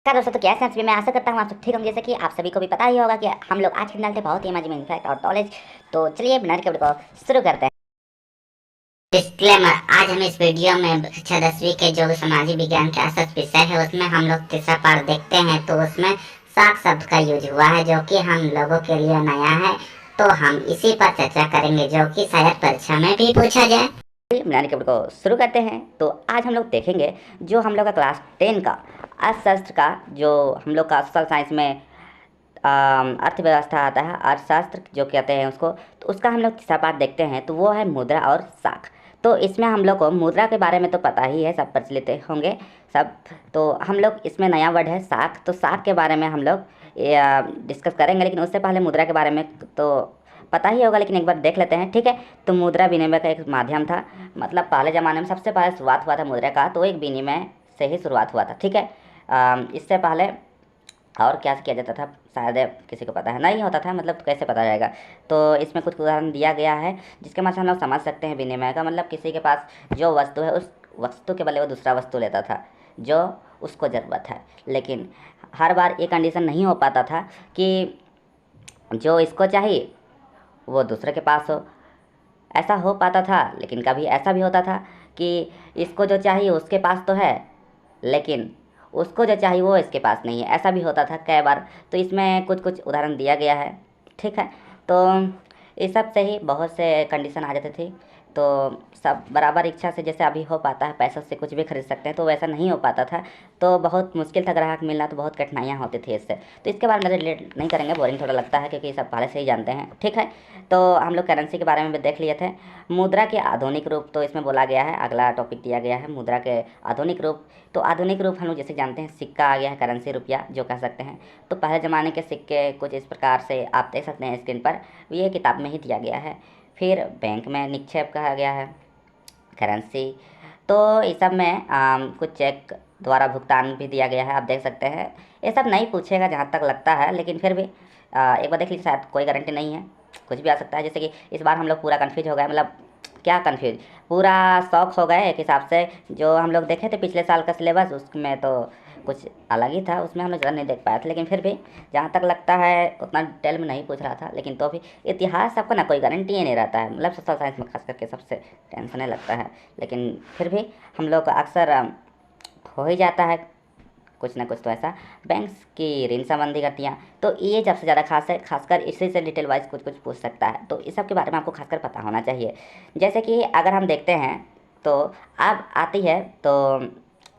नमस्कार दोस्तों, तो कैसे हैं सभी। मैं आशा करता हूँ आप सब ठीक होंगे। जैसे कि आप सभी को भी पता ही होगा कि हम लोग आज के डालते बहुत ही मजे में इनफैक्ट और नॉलेज। तो चलिए बिना के वीडियो को शुरू करते हैं। डिस्क्लेमर। आज हम इस वीडियो में कक्षा 10वीं के जो सामाजिक विज्ञान के असद विषय है उसमें हम लोग तीसरा पार्ट देखते हैं। तो उसमें सात शब्द का यूज हुआ है जो कि हम लोगों के लिए नया है। तो हम इसी पर चर्चा करेंगे जो कि शायद परीक्षा में भी पूछा जाए। बनाने के वीडियो को शुरू करते हैं। तो आज हम लोग देखेंगे जो हम लोग का क्लास 10 का अर्थशास्त्र का, जो हम लोग का सोशल साइंस में अर्थव्यवस्था आता है, अर्थशास्त्र जो कहते हैं उसको, तो उसका हम लोग तीसरा पार्ट देखते हैं। तो वो है मुद्रा और साख। तो इसमें हम लोग को मुद्रा के बारे में तो पता ही है, सब प्रचलित होंगे सब। तो हम लोग इसमें नया वर्ड है साख। तो साख के बारे में हम लोग डिस्कस करेंगे, लेकिन उससे पहले मुद्रा के बारे में तो पता ही होगा, लेकिन एक बार देख लेते हैं, ठीक है। तो मुद्रा विनिमय का एक माध्यम था, मतलब पहले ज़माने में सबसे पहले शुरुआत हुआ था मुद्रा का, तो एक विनिमय से ही शुरुआत हुआ था, ठीक है। इससे पहले और क्या किया जाता था शायद किसी को पता है नहीं होता था, मतलब कैसे पता जाएगा। तो इसमें कुछ उदाहरण दिया गया है जिसके मदद से हम लोग समझ सकते हैं विनिमय का मतलब किसी के पास जो वस्तु है उस वस्तु के बदले वो दूसरा वस्तु लेता था जो उसको ज़रूरत है। लेकिन हर बार ये कंडीशन नहीं हो पाता था कि जो इसको चाहिए वो दूसरे के पास हो, ऐसा हो पाता था। लेकिन कभी ऐसा भी होता था कि इसको जो चाहिए उसके पास तो है, लेकिन उसको जो चाहिए वो इसके पास नहीं है, ऐसा भी होता था कई बार। तो इसमें कुछ कुछ उदाहरण दिया गया है, ठीक है। तो इस सब से ही बहुत से कंडीशन आ जाते थे। तो सब बराबर इच्छा से जैसे अभी हो पाता है, पैसों से कुछ भी खरीद सकते हैं, तो वैसा नहीं हो पाता था। तो बहुत मुश्किल था ग्राहक मिलना, तो बहुत कठिनाइयाँ होती थी इससे। तो इसके बारे में रिलेट नहीं करेंगे, बोरिंग थोड़ा लगता है क्योंकि सब पहले से ही जानते हैं, ठीक है। तो हम लोग करेंसी के बारे में भी देख लिए थे। मुद्रा के आधुनिक रूप तो इसमें बोला गया है, अगला टॉपिक दिया गया है मुद्रा के आधुनिक रूप। तो आधुनिक रूप हम लोग जैसे जानते हैं सिक्का आ गया है, करेंसी रुपया जो कह सकते हैं। तो पहले ज़माने के सिक्के कुछ इस प्रकार से आप देख सकते हैं स्क्रीन पर, ये किताब में ही दिया गया है। फिर बैंक में निक्षेप कहा गया है, करेंसी। तो इस सब में कुछ चेक द्वारा भुगतान भी दिया गया है, आप देख सकते हैं। ये सब नहीं पूछेगा जहाँ तक लगता है, लेकिन फिर भी एक बार देख लीजिए, शायद कोई गारंटी नहीं है, कुछ भी आ सकता है। जैसे कि इस बार हम लोग पूरा कन्फ्यूज हो गए, मतलब क्या कन्फ्यूज, पूरा शौक हो गए एक हिसाब से। जो हम लोग देखे थे पिछले साल का सिलेबस, उसमें तो कुछ अलग ही था, उसमें हम लोग ज़्यादा नहीं देख पाए थे। लेकिन फिर भी जहाँ तक लगता है उतना डिटेल में नहीं पूछ रहा था, लेकिन तो भी इतिहास सबका ना कोई गारंटी ही नहीं रहता है, मतलब सोशल साइंस में खास करके सबसे टेंशन लगता है। लेकिन फिर भी हम लोग का अक्सर हो ही जाता है कुछ ना कुछ तो ऐसा। बैंक्स की ऋण संबंधी गतियाँ, तो ये सबसे ज़्यादा खास है, खासकर इसी से डिटेल वाइज कुछ कुछ पूछ सकता है। तो इस सब के बारे में आपको खासकर पता होना चाहिए। जैसे कि अगर हम देखते हैं तो अब आती है, तो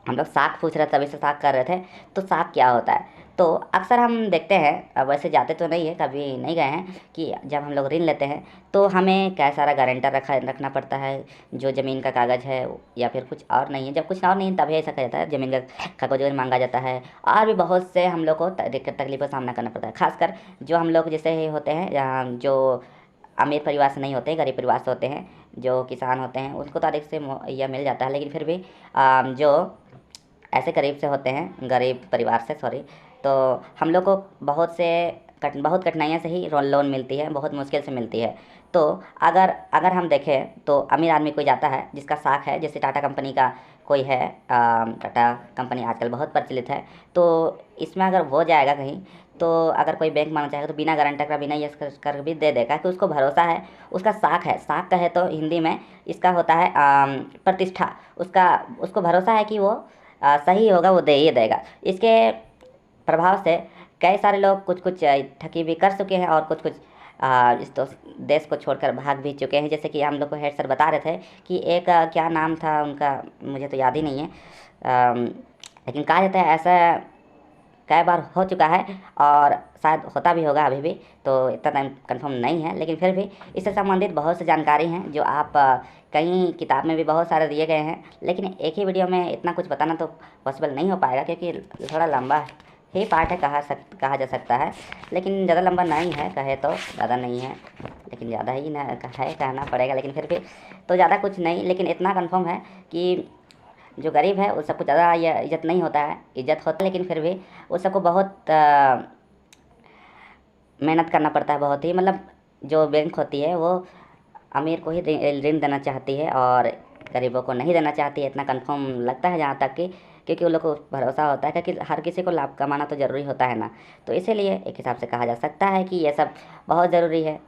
हम लोग साख पूछ रहे थे, तभी से साख कर रहे थे। तो साख क्या होता है, तो अक्सर हम देखते हैं, अब वैसे जाते तो नहीं है, कभी नहीं गए हैं, कि जब हम लोग ऋण लेते हैं तो हमें क्या सारा गारंटर रखना पड़ता है, जो ज़मीन का कागज़ है या फिर कुछ और नहीं है। जब कुछ और नहीं है तभी ऐसा कहा जाता है, ज़मीन का कागज मांगा जाता है। और भी बहुत से हम लोग को दिक्कत तकलीफ का सामना करना पड़ता है, खासकर जो हम लोग जैसे होते हैं जो अमीर परिवार से नहीं होते, गरीब परिवार से होते हैं, जो किसान होते हैं, उनको तो अधिक से यह मिल जाता है। लेकिन फिर भी जो ऐसे गरीब से होते हैं, गरीब परिवार से, सॉरी, तो हम लोग को बहुत कठिनाइयाँ से ही लोन मिलती है, बहुत मुश्किल से मिलती है। तो अगर अगर हम देखें तो अमीर आदमी कोई जाता है जिसका साख है, जैसे टाटा कंपनी का कोई है, टाटा कंपनी आजकल बहुत प्रचलित है। तो इसमें अगर वो जाएगा कहीं, तो अगर कोई बैंक मांगना चाहेगा तो बिना गारंटर का, बिना यस कर भी दे देगा कि उसको भरोसा है, उसका साख है। साख कहे तो हिंदी में इसका होता है प्रतिष्ठा, उसका उसको भरोसा है कि वो सही होगा, वो दे ही देगा। इसके प्रभाव से कई सारे लोग कुछ कुछ ठगी भी कर चुके हैं और कुछ कुछ इस तो देश को छोड़कर भाग भी चुके हैं। जैसे कि हम लोग को हेड सर बता रहे थे कि एक क्या नाम था उनका, मुझे तो याद ही नहीं है, लेकिन कहा जाता है ऐसा कई बार हो चुका है और शायद होता भी होगा अभी भी, तो इतना टाइम कंफर्म नहीं है। लेकिन फिर भी इससे संबंधित बहुत सी जानकारी हैं जो आप कहीं किताब में भी बहुत सारे दिए गए हैं, लेकिन एक ही वीडियो में इतना कुछ बताना तो पॉसिबल नहीं हो पाएगा, क्योंकि थोड़ा लंबा ही पार्ट है, कहा जा सकता है। लेकिन ज़्यादा लंबा नहीं है, कहे तो ज़्यादा नहीं है, लेकिन ज़्यादा ही ना है, कहना पड़ेगा। लेकिन फिर भी तो ज़्यादा कुछ नहीं, लेकिन इतना कन्फर्म है कि जो गरीब है उस सबको ज़्यादा ये इज़्ज़त नहीं होता है, इज़्ज़त होता है, लेकिन फिर भी उस सबको बहुत मेहनत करना पड़ता है, बहुत ही, मतलब जो बैंक होती है वो अमीर को ही ऋण देना चाहती है और गरीबों को नहीं देना चाहती है, इतना कंफर्म लगता है जहाँ तक कि क्योंकि उन लोग को भरोसा होता है कि हर किसी को लाभ कमाना तो ज़रूरी होता है ना। तो इसीलिए एक हिसाब से कहा जा सकता है कि ये सब बहुत ज़रूरी है।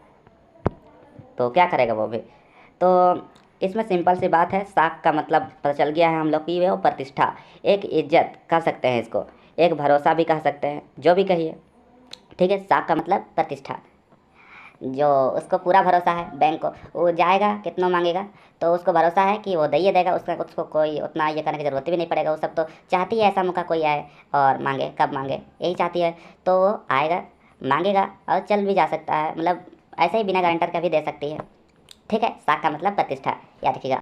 तो क्या करेगा वो भी। तो इसमें सिंपल सी बात है, साख का मतलब पता चल गया है हम लोग की, वो प्रतिष्ठा, एक इज्जत कह सकते हैं इसको, एक भरोसा भी कह सकते हैं, जो भी कहिए। ठीक है, साख का मतलब प्रतिष्ठा। जो उसको पूरा भरोसा है बैंक को, वो जाएगा कितना मांगेगा तो उसको भरोसा है कि वो दे ही देगा, उसको कोई उतना ये करने की ज़रूरत भी नहीं पड़ेगा। वो सब तो चाहती है ऐसा मौका कोई आए और मांगे, कब मांगे यही चाहती है। तो वो आएगा, मांगेगा और चल भी जा सकता है, मतलब ऐसे ही बिना गारंटर का भी दे सकती है। ठीक है, साख का मतलब प्रतिष्ठा, याद रखिएगा।